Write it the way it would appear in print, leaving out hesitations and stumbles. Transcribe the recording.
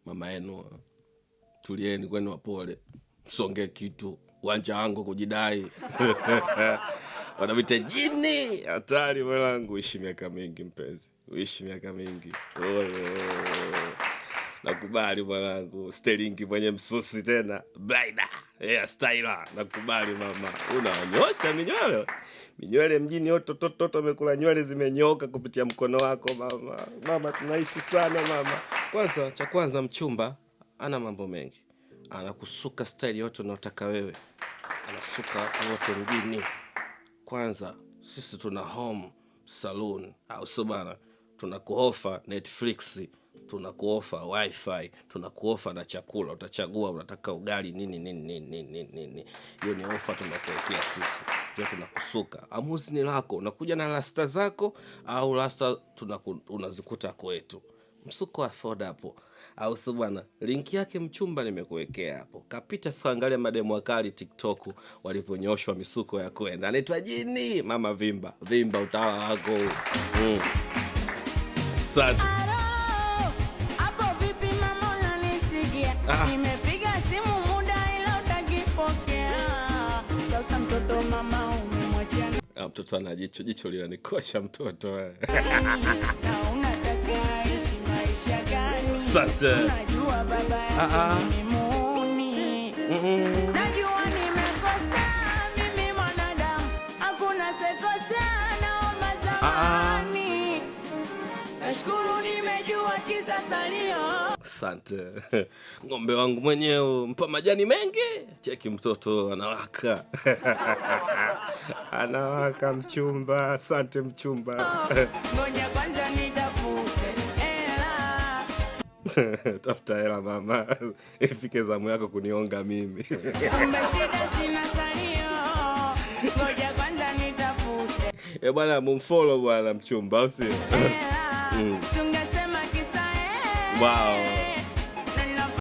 Mama yenu tulieni kwenu wapole, msonge kitu uwanja wangu kujidai. Wanamita jini hatari mwanangu. Uishi miaka mingi mpenzi, uishi miaka mingi. Nakubali mwanangu. Sterling mwenye msusi tena Blinder styler. Nakubali mama. Unanyosha minywele mjini yote toto amekula nywele zimenyoka kupitia mkono wako mama. Mama tunaishi sana mama. Cha kwanza mchumba ana mambo mengi. Anakusuka style yote unayotaka wewe. Anasuka watu wote mjini. Kwanza sisi tuna home saloon au sobana. Tunakuofa Netflix, tunakuofa wifi, tunakuofa na chakula. Utachagua unataka ugali nini. Hiyo ni ofa tunakuwekea sisi. Ndio tunakusuka. Amuzi ni lako. Unakuja na rasta zako au rasta unazikuta kwetu. Msuko afford hapo. Au bwana, link yake mchumba nimekuwekea hapo. Kapita angalia mademo wakali TikTok walivyonyoshwa misuko ya kwenda. Anaitwa Jini, mama vimba utawala wako. Sad. Hapo vipi mama unanisikia? Nimepiga simu muda ila utakipokea. Sasa mtoto mama umemwachia. Mtoto ana jicho linanikosha mtoto wewe. Na unataka ishi maisha gani? Asante. Unajua baba yako ni muuni. Najua nimekosa mimi mwanadamu. Hakuna sekosa naomba samahani. Nashukuru nimejua kisa salio. Asante. Ng'ombe wangu mwenyewe mpa majani mengi. Cheki mtoto anawaka. Anawaka mchumba. Asante mchumba. Ngoja kwanza nitafute hela. Tafuta hela mama. Ifike zamu yako kunionga mimi. Kama shida sina salio. Ngoja kwanza nitafute. Bwana mumfollow bwana mchumba, au sio? Sungesema kisa Wow.